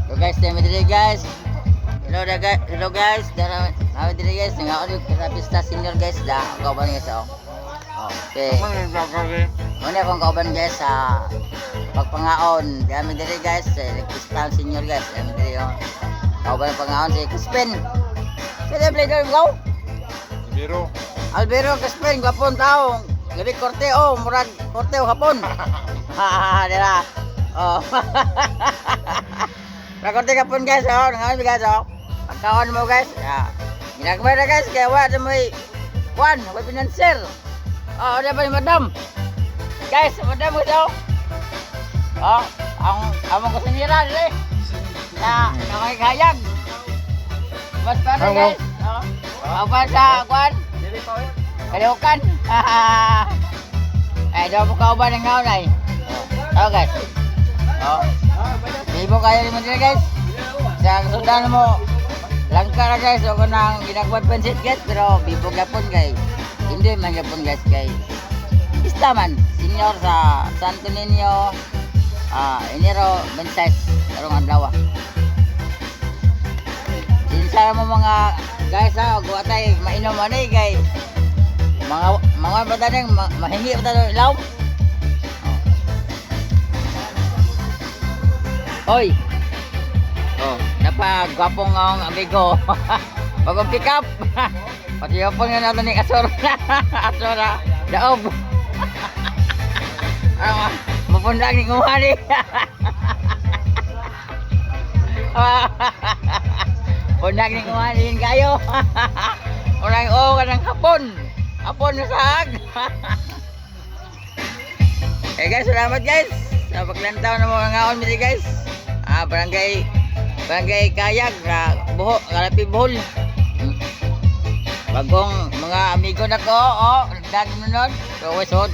So guys, dami diri guys. Hello guys. Dami diri guys. Nangaon sa pista senior guys da. Kauban guys oh. Okay. Muna akong kauban guys sa pagpangaon. Dami diri guys. Pista senior guys. Dami diri oh. Kauban pangaon si Crispin. Sige play game go. Albero Crispin gapon tao. Gabi korte oh, murag korte oh hapon. Dira. Oh. Rakorte ka pun guys, oh, nangaon guys, oh. Pagkaon mo guys, ginagmay na guys, kaya wala may kuan, may financier. Oh, ada pa ni madam. Guys, madam mo daw. Oh, ang among kusinira dili. Nakakayag. Mas pa guys. Oh. Apa sa kuan? Dili pa eh. Kalihukan. Daw mo kauban ng ngaon ay. Oh, guys. Oh. Ibo kayo naman dito guys. Sa kasundan mo langka na guys. O kung nang ginagawad pansit guys. Pero bibo gapon guys. Hindi man gapon guys guys. Pista man. Senior sa Santo Niño. Enero 26. Karong adlaw. Sinsara mo mga guys ha. Huwag tayo mainom ano eh guys. Mga bataning mahingi pa tayo ilaw. Hoy. Oh, napagwapong ang amigo. Bagong pick up. Pati yapon nga natin ni Asura. Asura. Daob. Mapundag ni kumari. Pundag ni kumari kayo. Orang kanang hapon. Hapon na sahag. Guys, salamat guys. Sa paglantaw ng mga ngaon mo guys. Barangay Kayag buho Kalapi Bohol. Bagong mga amigo na ko oh nagdag nun so wesod